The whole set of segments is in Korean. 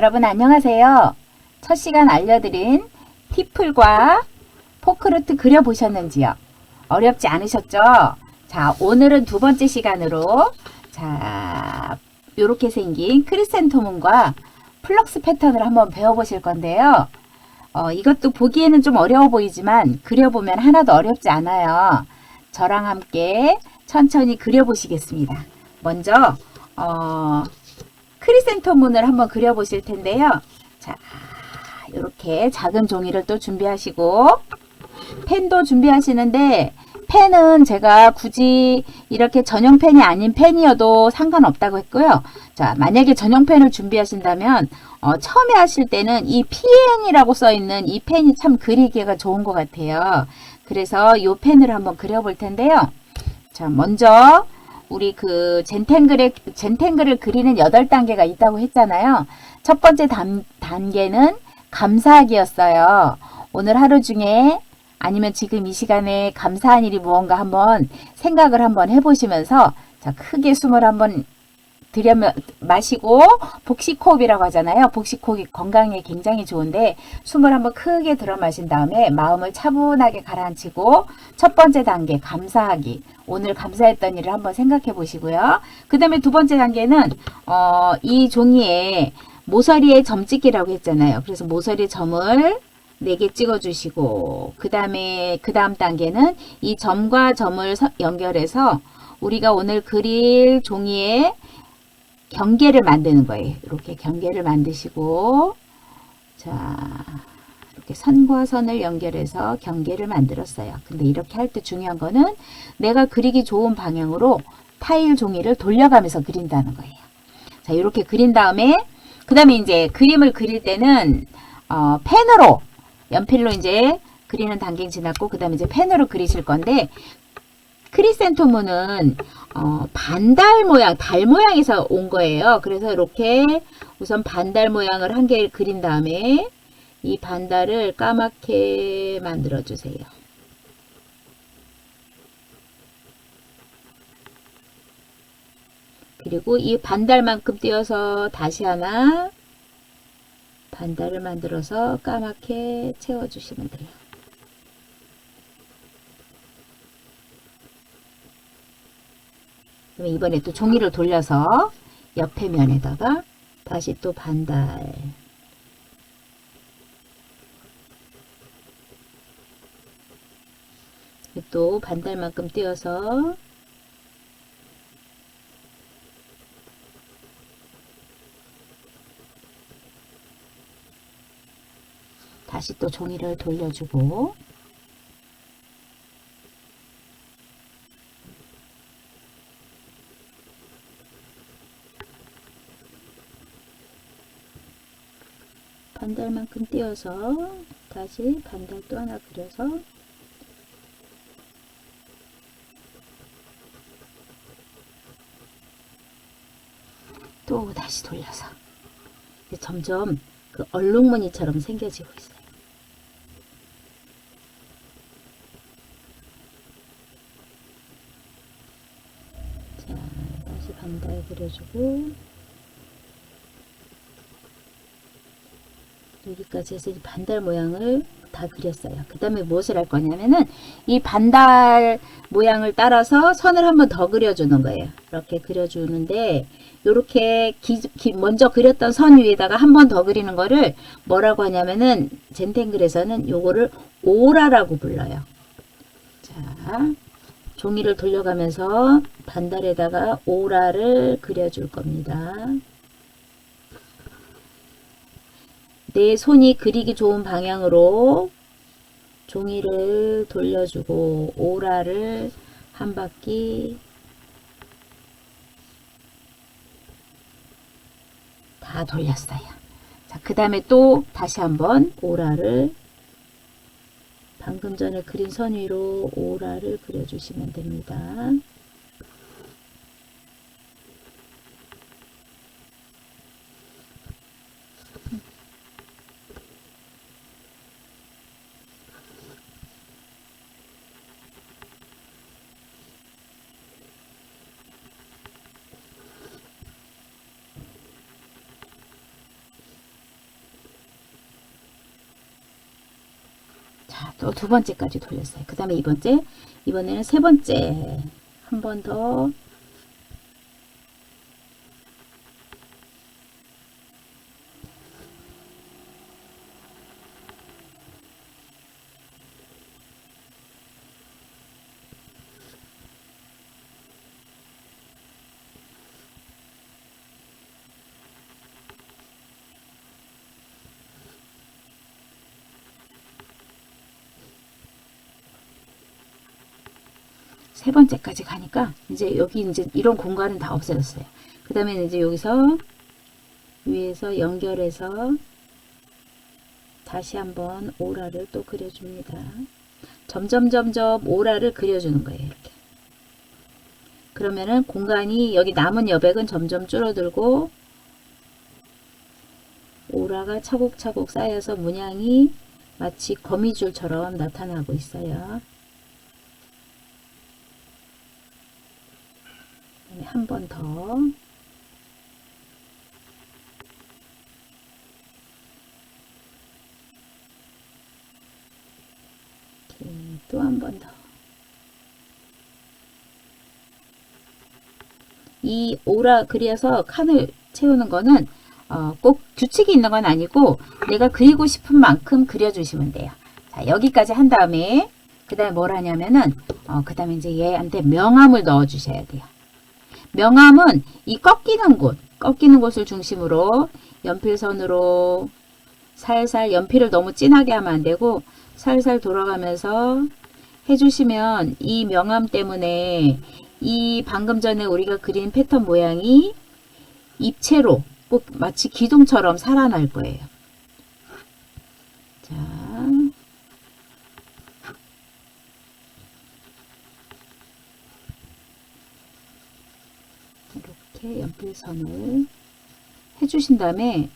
여러분 안녕하세요. 첫 시간 알려드린 티플과 포크루트 그려보셨는지요? 어렵지 않으셨죠? 자, 오늘은 두 번째 시간으로 이렇게 생긴 크리센토문과 플럭스 패턴을 한번 배워보실 건데요. 이것도 보기에는 좀 어려워 보이지만 그려보면 하나도 어렵지 않아요. 저랑 함께 천천히 그려보시겠습니다. 먼저 크리센토문을 한번 그려보실 텐데요. 자, 이렇게 작은 종이를 또 준비하시고 펜도 준비하시는데 펜은 제가 굳이 이렇게 전용 펜이 아닌 펜이어도 상관없다고 했고요. 자, 만약에 전용 펜을 준비하신다면 처음에 하실 때는 이 PN이라고 써있는 이 펜이 참 그리기가 좋은 것 같아요. 그래서 이 펜을 한번 그려볼 텐데요. 자, 먼저 우리 그 젠탱글을 그리는 8단계가 있다고 했잖아요. 첫 번째 단계는 감사하기였어요. 오늘 하루 중에 아니면 지금 이 시간에 감사한 일이 무언가 한번 생각을 한번 해보시면서 자, 크게 숨을 한번 마시고 복식호흡이라고 하잖아요. 복식호흡이 건강에 굉장히 좋은데 숨을 한번 크게 들어 마신 다음에 마음을 차분하게 가라앉히고 첫 번째 단계 감사하기. 오늘 감사했던 일을 한번 생각해 보시고요. 그 다음에 두 번째 단계는 이 종이에 모서리에 점 찍기라고 했잖아요. 그래서 모서리에 점을 4개 찍어 주시고 그 다음 단계는 이 점과 점을 연결해서 우리가 오늘 그릴 종이에 경계를 만드는 거예요. 이렇게 경계를 만드시고 자, 이렇게 선과 선을 연결해서 경계를 만들었어요. 근데 이렇게 할 때 중요한 거는 내가 그리기 좋은 방향으로 타일 종이를 돌려가면서 그린다는 거예요. 자, 이렇게 그린 다음에 그 다음에 이제 그림을 그릴 때는 펜으로 연필로 이제 그리는 단계 지났고 그 다음에 이제 펜으로 그리실 건데 크리센토문은 반달 모양, 달 모양에서 온 거예요. 그래서 이렇게 우선 반달 모양을 한 개 그린 다음에 이 반달을 까맣게 만들어 주세요. 그리고 이 반달만큼 띄어서 다시 하나 반달을 만들어서 까맣게 채워주시면 돼요. 그럼 이번에 또 종이를 돌려서 옆에 면에다가 다시 또 반달 또 반달만큼 띄어서 다시 또 종이를 돌려주고 반달만큼 띄어서 다시 반달 또 하나 그려서 또 다시 돌려서 점점 그 얼룩무늬처럼 생겨지고 있어요. 자, 다시 반달 그려주고 여기까지 해서 반달 모양을 다 그렸어요. 그 다음에 무엇을 할 거냐면은 이 반달 모양을 따라서 선을 한번 더 그려주는 거예요. 이렇게 그려주는데 이렇게 먼저 그렸던 선 위에다가 한 번 더 그리는 거를 뭐라고 하냐면은 젠탱글에서는 요거를 오라라고 불러요. 자, 종이를 돌려가면서 반달에다가 오라를 그려줄 겁니다. 내 손이 그리기 좋은 방향으로 종이를 돌려주고 오라를 한 바퀴 다 돌렸어요. 자, 그 다음에 또 다시 한번 오라를 방금 전에 그린 선 위로 오라를 그려주시면 됩니다. 또 두 번째까지 돌렸어요. 그 다음에 이번에는 세 번째 한 번 더 세 번째까지 가니까 이제 여기 이제 이런 공간은 다 없어졌어요. 그 다음에 이제 여기서 위에서 연결해서 다시 한번 오라를 또 그려줍니다. 점점 오라를 그려주는 거예요. 이렇게. 그러면은 공간이 여기 남은 여백은 점점 줄어들고 오라가 차곡차곡 쌓여서 문양이 마치 거미줄처럼 나타나고 있어요. 한 번 더. 또 한 번 더. 이 오라 그려서 칸을 채우는 거는 꼭 규칙이 있는 건 아니고 내가 그리고 싶은 만큼 그려주시면 돼요. 자, 여기까지 한 다음에 그 다음에 뭘 하냐면은 그 다음에 이제 얘한테 명암을 넣어 주셔야 돼요. 명암은 이 꺾이는 곳을 중심으로 연필선으로 살살, 연필을 너무 진하게 하면 안 되고 살살 돌아가면서 해주시면 이 명암 때문에 이 방금 전에 우리가 그린 패턴 모양이 입체로 꼭 마치 기둥처럼 살아날 거예요. 자, 이렇게 연필선을 해주신 다음에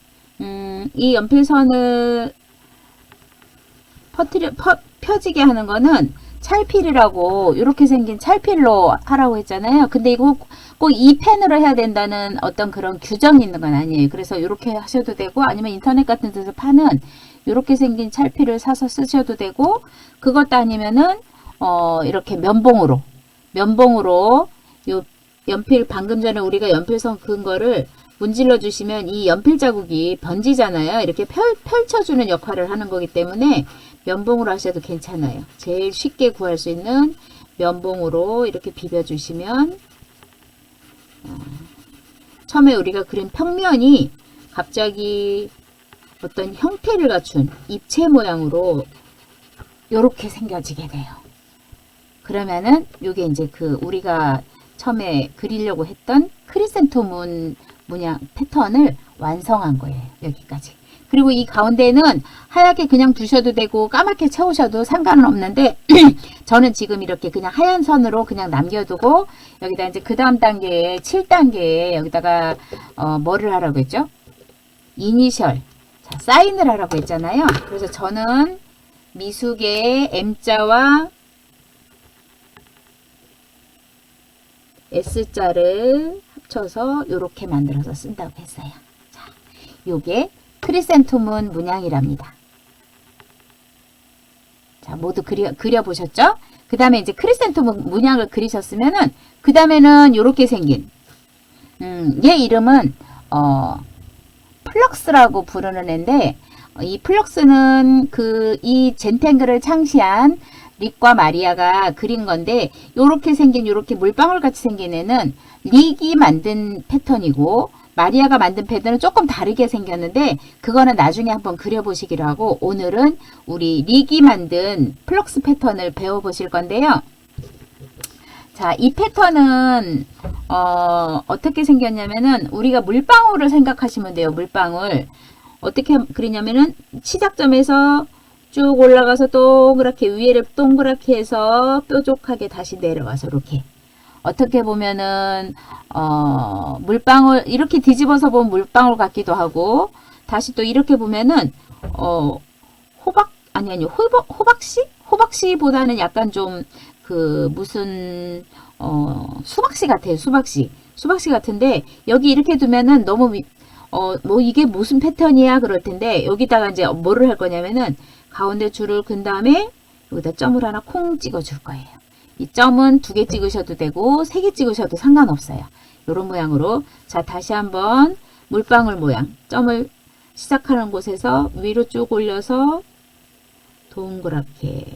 이 연필선을 펴지게 하는 거는 찰필이라고 이렇게 생긴 찰필로 하라고 했잖아요. 근데 이거 꼭 이 펜으로 해야 된다는 어떤 그런 규정이 있는 건 아니에요. 그래서 이렇게 하셔도 되고 아니면 인터넷 같은 데서 파는 이렇게 생긴 찰필을 사서 쓰셔도 되고 그것도 아니면은 이렇게 면봉으로 요 연필 방금 전에 우리가 연필선 그은 거를 문질러 주시면 이 연필 자국이 번지잖아요. 이렇게 펼쳐주는 역할을 하는 거기 때문에 면봉으로 하셔도 괜찮아요. 제일 쉽게 구할 수 있는 면봉으로 이렇게 비벼주시면 처음에 우리가 그린 평면이 갑자기 어떤 형태를 갖춘 입체 모양으로 이렇게 생겨지게 돼요. 그러면은 이게 이제 그 우리가 처음에 그리려고 했던 크리센토문 문양 패턴을 완성한 거예요. 여기까지. 그리고 이 가운데는 하얗게 그냥 두셔도 되고 까맣게 채우셔도 상관은 없는데 저는 지금 이렇게 그냥 하얀 선으로 그냥 남겨두고 여기다 이제 그 다음 단계에 7단계에 여기다가 뭐를 하라고 했죠? 이니셜. 자, 사인을 하라고 했잖아요. 그래서 저는 미숙의 M자와 S자를 합쳐서 이렇게 만들어서 쓴다고 했어요. 자, 요게 크리센토문 문양이랍니다. 자, 모두 그려보셨죠? 그 다음에 이제 크리센토문 문양을 그리셨으면은, 그 다음에는 이렇게 생긴, 얘 이름은, 플럭스라고 부르는 애인데, 이 플럭스는 이 젠탱글을 창시한 릭과 마리아가 그린 건데, 요렇게 생긴, 요렇게 물방울 같이 생긴 애는 릭이 만든 패턴이고, 마리아가 만든 패턴은 조금 다르게 생겼는데 그거는 나중에 한번 그려보시기로 하고 오늘은 우리 릭이 만든 플럭스 패턴을 배워보실 건데요. 자, 이 패턴은 어떻게 생겼냐면은 우리가 물방울을 생각하시면 돼요. 물방울. 어떻게 그리냐면은 시작점에서 쭉 올라가서 동그랗게 위에를 동그랗게 해서 뾰족하게 다시 내려와서 이렇게. 어떻게 보면은 물방울 이렇게 뒤집어서 보면 물방울 같기도 하고 다시 또 이렇게 보면은 호박씨보다는 약간 좀 무슨 수박씨 같아요. 수박씨 같은데 여기 이렇게 두면은 너무 뭐 이게 무슨 패턴이야 그럴 텐데 여기다가 이제 뭐를 할 거냐면은 가운데 줄을 근 다음에 여기다 점을 하나 콩 찍어 줄 거예요. 이 점은 2개 찍으셔도 되고 3개 찍으셔도 상관없어요. 이런 모양으로. 자, 다시 한번 물방울 모양. 점을 시작하는 곳에서 위로 쭉 올려서 동그랗게,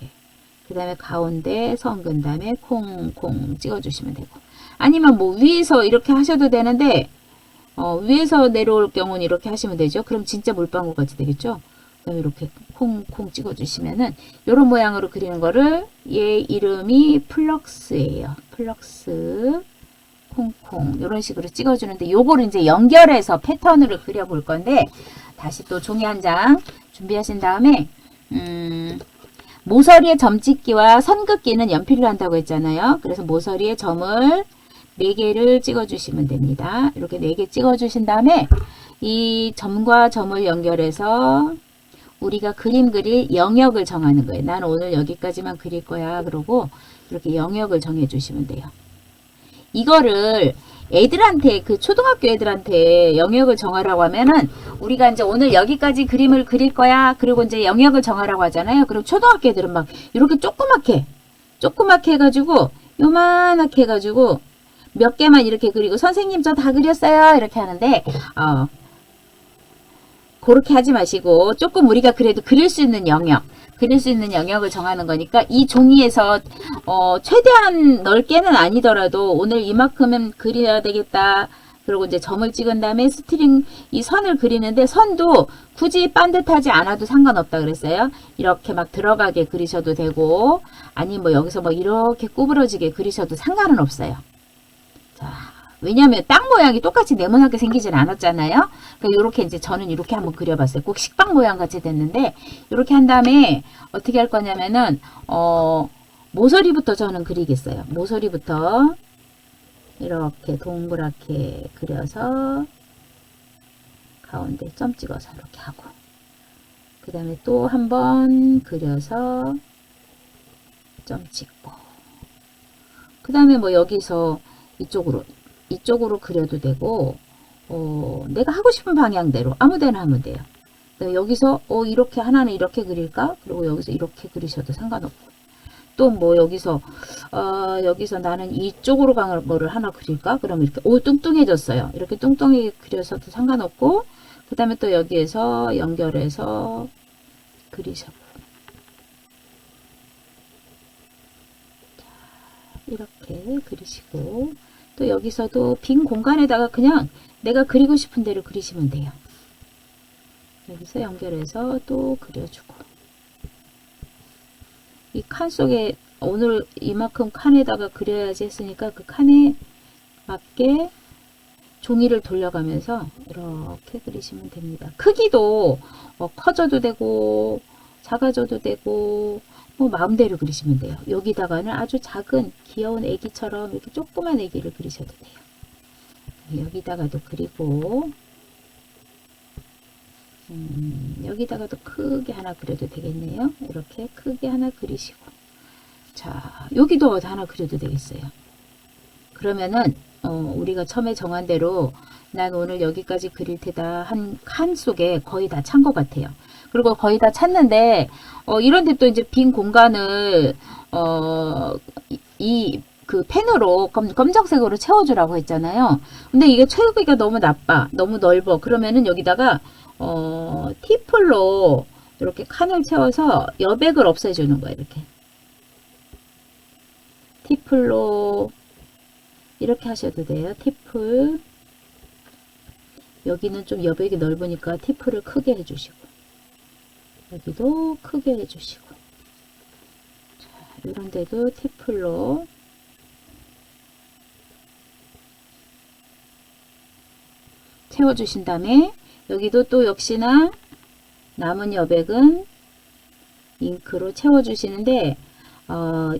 그 다음에 가운데 선 그은 다음에 콩콩 찍어주시면 되고, 아니면 뭐 위에서 이렇게 하셔도 되는데 위에서 내려올 경우는 이렇게 하시면 되죠. 그럼 진짜 물방울 같이 되겠죠. 그다음에 이렇게 콩콩 찍어주시면은 이런 모양으로 그리는 거를, 얘 이름이 플럭스예요. 플럭스 콩콩 이런 식으로 찍어주는데, 요거를 이제 연결해서 패턴으로 그려볼 건데, 다시 또 종이 한 장 준비하신 다음에 모서리에 점 찍기와 선 긋기는 연필로 한다고 했잖아요. 그래서 모서리에 점을 4개를 찍어주시면 됩니다. 이렇게 4개 찍어주신 다음에 이 점과 점을 연결해서 우리가 그림 그릴 영역을 정하는 거예요. 나는 오늘 여기까지만 그릴 거야. 그러고 이렇게 영역을 정해주시면 돼요. 이거를 애들한테, 그 초등학교 애들한테 영역을 정하라고 하면은, 우리가 이제 오늘 여기까지 그림을 그릴 거야. 그리고 이제 영역을 정하라고 하잖아요. 그럼 초등학교 애들은 막 이렇게 조그맣게 해가지고, 요만하게 해가지고, 몇 개만 이렇게 그리고, 선생님 저 다 그렸어요. 이렇게 하는데, 그렇게 하지 마시고, 조금 우리가 그래도 그릴 수 있는 영역을 정하는 거니까, 이 종이에서 최대한 넓게는 아니더라도 오늘 이만큼은 그려야 되겠다. 그리고 이제 점을 찍은 다음에 스트링, 이 선을 그리는데, 선도 굳이 반듯하지 않아도 상관없다 그랬어요. 이렇게 막 들어가게 그리셔도 되고, 아니 뭐 여기서 뭐 이렇게 구부러지게 그리셔도 상관은 없어요. 자, 왜냐면 땅 모양이 똑같이 네모나게 생기진 않았잖아요. 그러니까 이렇게 이제 저는 이렇게 한번 그려봤어요. 꼭 식빵 모양 같이 됐는데, 이렇게 한 다음에 어떻게 할 거냐면은 모서리부터 저는 그리겠어요. 모서리부터 이렇게 동그랗게 그려서 가운데 점 찍어서 이렇게 하고, 그 다음에 또 한 번 그려서 점 찍고, 그 다음에 뭐 여기서 이쪽으로 그려도 되고, 내가 하고 싶은 방향대로 아무데나 하면 돼요. 여기서 이렇게 하나는 이렇게 그릴까? 그리고 여기서 이렇게 그리셔도 상관없고, 또 뭐 여기서 나는 이쪽으로 가는 거를 하나 그릴까? 그러면 이렇게 뚱뚱해졌어요. 이렇게 뚱뚱하게 그려서도 상관없고, 그 다음에 또 여기에서 연결해서 그리셔고, 이렇게 그리시고, 또 여기서도 빈 공간에다가 그냥 내가 그리고 싶은 대로 그리시면 돼요. 여기서 연결해서 또 그려주고, 이 칸 속에 오늘 이만큼 칸에다가 그려야지 했으니까 그 칸에 맞게 종이를 돌려가면서 이렇게 그리시면 됩니다. 크기도 커져도 되고 작아져도 되고 뭐 마음대로 그리시면 돼요. 여기다가는 아주 작은 귀여운 애기처럼 이렇게 조그만 애기를 그리셔도 돼요. 여기다가도 그리고, 여기다가도 크게 하나 그려도 되겠네요. 이렇게 크게 하나 그리시고, 자, 여기도 하나 그려도 되겠어요. 그러면은 우리가 처음에 정한 대로 난 오늘 여기까지 그릴 테다 한 칸 속에 거의 다 찬 것 같아요. 그리고 거의 다 찼는데 이런데 또 이제 빈 공간을 그 펜으로 검정색으로 채워주라고 했잖아요. 근데 이게 채우기가 너무 나빠, 너무 넓어. 그러면은 여기다가 티플로 이렇게 칸을 채워서 여백을 없애주는 거예요. 이렇게 티플로 이렇게 하셔도 돼요. 티플, 여기는 좀 여백이 넓으니까 티플을 크게 해주시고, 여기도 크게 해주시고, 자, 이런 데도 티플로 채워주신 다음에 여기도 또 역시나 남은 여백은 잉크로 채워주시는데,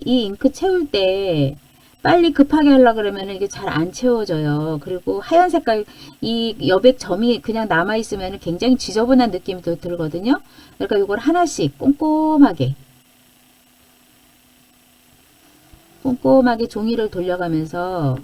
이 잉크 채울 때 빨리 급하게 하려고 그러면 이게 잘 안 채워져요. 그리고 하얀 색깔 이 여백 점이 그냥 남아 있으면 굉장히 지저분한 느낌이 들거든요. 그러니까 이걸 하나씩 꼼꼼하게 종이를 돌려가면서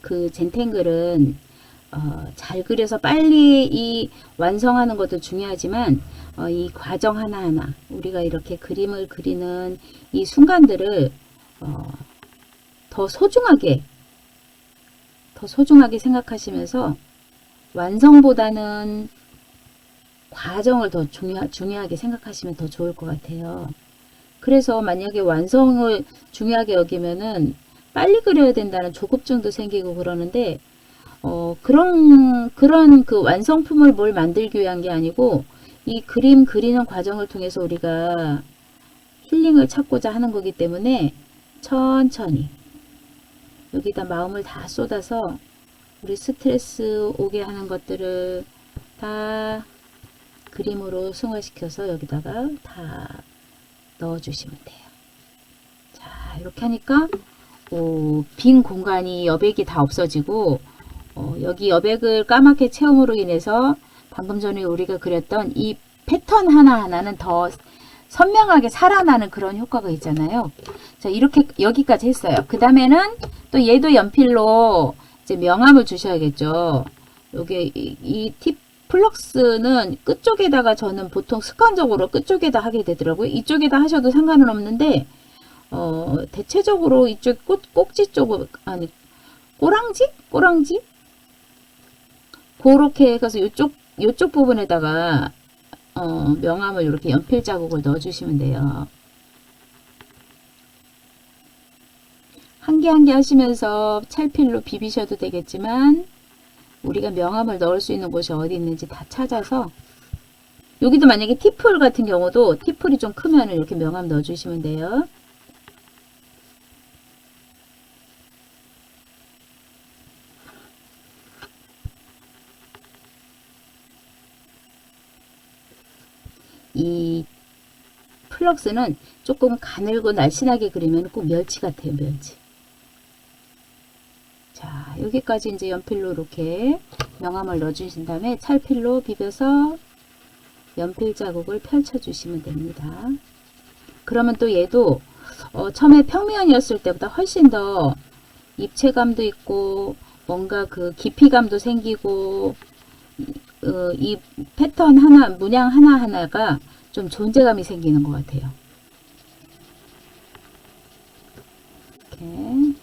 그 젠탱글은 잘 그려서 빨리 이 완성하는 것도 중요하지만 이 과정 하나하나 우리가 이렇게 그림을 그리는 이 순간들을 더 소중하게 생각하시면서 완성보다는 과정을 더 중요하게 생각하시면 더 좋을 것 같아요. 그래서 만약에 완성을 중요하게 여기면은 빨리 그려야 된다는 조급증도 생기고 그러는데 그런 그 완성품을 뭘 만들기 위한 게 아니고 이 그림 그리는 과정을 통해서 우리가 힐링을 찾고자 하는 거기 때문에 천천히 여기다 마음을 다 쏟아서 우리 스트레스 오게 하는 것들을 다 그림으로 승화시켜서 여기다가 다 넣어주시면 돼요. 자, 이렇게 하니까 빈 공간이 여백이 다 없어지고 여기 여백을 까맣게 채움으로 인해서 방금 전에 우리가 그렸던 이 패턴 하나하나는 더 선명하게 살아나는 그런 효과가 있잖아요. 자, 이렇게 여기까지 했어요. 그 다음에는 또 얘도 연필로 이제 명암을 주셔야겠죠. 여기 이 팁 플럭스는 끝쪽에다가 저는 보통 습관적으로 끝쪽에다 하게 되더라고요. 이쪽에다 하셔도 상관은 없는데 대체적으로 이쪽 꼭지 쪽을 아니 꼬랑지 그렇게 해서 요쪽 부분에다가 명암을 이렇게 연필 자국을 넣어 주시면 돼요. 한 개 한 개 하시면서 찰필로 비비셔도 되겠지만 우리가 명암을 넣을 수 있는 곳이 어디 있는지 다 찾아서 여기도 만약에 티풀 같은 경우도 티풀이 좀 크면 이렇게 명암 넣어 주시면 돼요. 이 플럭스는 조금 가늘고 날씬하게 그리면 꼭 멸치 같아요. 멸치. 자, 여기까지 이제 연필로 이렇게 명암을 넣어주신 다음에 찰필로 비벼서 연필 자국을 펼쳐주시면 됩니다. 그러면 또 얘도 처음에 평면이었을 때보다 훨씬 더 입체감도 있고 뭔가 그 깊이감도 생기고 이 패턴 하나, 문양 하나하나가 좀 존재감이 생기는 것 같아요. 이렇게.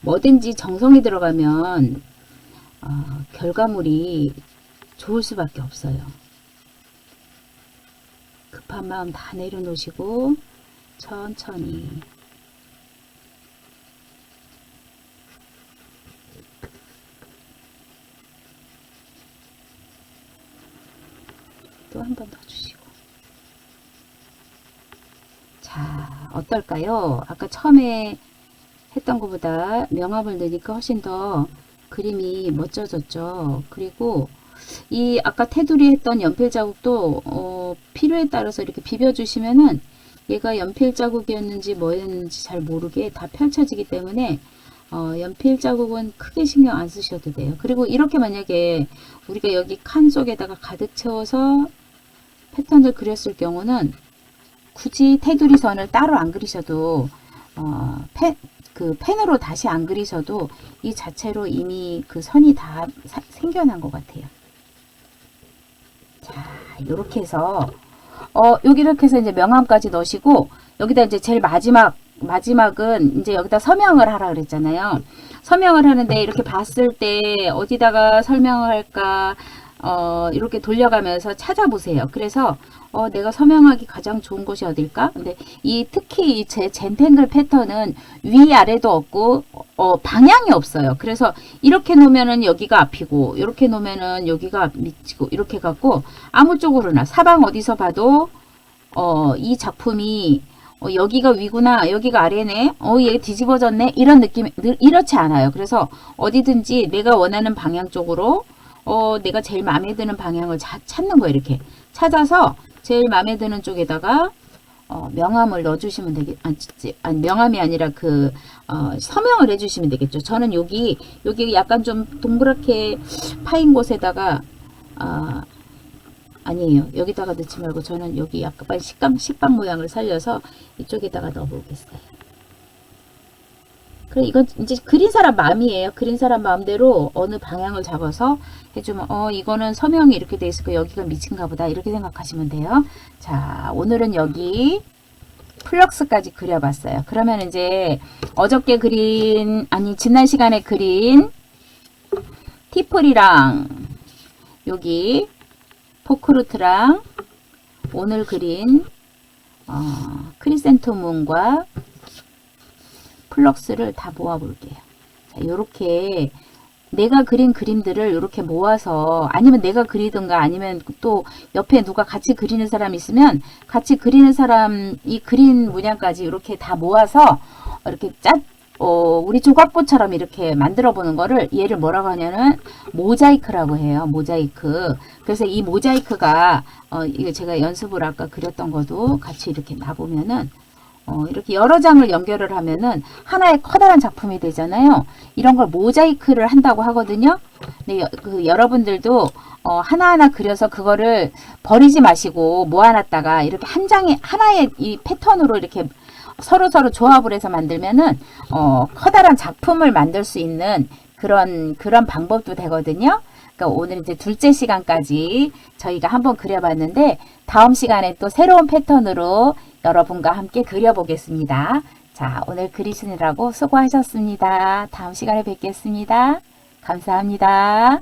뭐든지 정성이 들어가면 결과물이 좋을 수밖에 없어요. 급한 마음 다 내려놓으시고 천천히 또 한 번 더 주시고. 자, 어떨까요? 아까 처음에 했던 것보다 명암을 넣으니까 훨씬 더 그림이 멋져졌죠. 그리고 이 아까 테두리 했던 연필 자국도 필요에 따라서 이렇게 비벼주시면은 얘가 연필 자국이었는지 뭐였는지 잘 모르게 다 펼쳐지기 때문에 연필 자국은 크게 신경 안 쓰셔도 돼요. 그리고 이렇게 만약에 우리가 여기 칸 속에다가 가득 채워서 패턴을 그렸을 경우는 굳이 테두리 선을 따로 안 그리셔도 그 펜으로 다시 안 그리셔도 이 자체로 이미 그 선이 다 생겨난 것 같아요. 자, 이렇게 해서 여기 이렇게 해서 이제 명암까지 넣으시고 여기다 이제 제일 마지막은 이제 여기다 서명을 하라 그랬잖아요. 서명을 하는데 이렇게 봤을 때 어디다가 설명을 할까 이렇게 돌려가면서 찾아보세요. 그래서 내가 서명하기 가장 좋은 곳이 어딜까? 근데 특히 제 젠탱글 패턴은 위아래도 없고 방향이 없어요. 그래서 이렇게 놓으면은 여기가 앞이고 이렇게 놓으면은 여기가 밑이고 이렇게 갖고 아무 쪽으로나 사방 어디서 봐도 이 작품이 여기가 위구나 여기가 아래네 얘 뒤집어졌네 이런 느낌이 이렇지 않아요. 그래서 어디든지 내가 원하는 방향 쪽으로 내가 제일 마음에 드는 방향을 찾는 거예요. 이렇게 찾아서 제일 마음에 드는 쪽에다가 명암을 넣어주시면 아니 명암이 아니라 서명을 해주시면 되겠죠. 저는 여기 약간 좀 동그랗게 파인 곳에다가 아니에요. 여기다가 넣지 말고 저는 여기 약간 식빵 모양을 살려서 이쪽에다가 넣어 보겠어요. 그래, 이건 이제 그린 사람 마음이에요. 그린 사람 마음대로 어느 방향을 잡아서 해주면, 이거는 서명이 이렇게 돼 있을 거 여기가 미친가 보다. 이렇게 생각하시면 돼요. 자, 오늘은 여기 플럭스까지 그려봤어요. 그러면 이제 어저께 그린, 아니, 지난 시간에 그린 티플이랑 여기 포크루트랑 오늘 그린 크리센토문과 플럭스를 다 모아 볼게요. 자, 요렇게 내가 그린 그림들을 이렇게 모아서, 아니면 내가 그리든가 아니면 또 옆에 누가 같이 그리는 사람이 있으면 같이 그리는 사람 이 그린 문양까지 이렇게 다 모아서 이렇게 우리 조각보처럼 이렇게 만들어 보는 거를 얘를 뭐라고 하냐면 모자이크라고 해요. 모자이크. 그래서 이 모자이크가 이거 제가 연습을 아까 그렸던 것도 같이 이렇게 놔보면은 이렇게 여러 장을 연결을 하면은 하나의 커다란 작품이 되잖아요. 이런 걸 모자이크를 한다고 하거든요. 근데 여러분들도 하나하나 그려서 그거를 버리지 마시고 모아놨다가 이렇게 한 장에 하나의 이 패턴으로 이렇게 서로 조합을 해서 만들면은 커다란 작품을 만들 수 있는 그런 방법도 되거든요. 그러니까 오늘 이제 둘째 시간까지 저희가 한번 그려봤는데 다음 시간에 또 새로운 패턴으로 여러분과 함께 그려보겠습니다. 자, 오늘 그리시느라고 수고하셨습니다. 다음 시간에 뵙겠습니다. 감사합니다.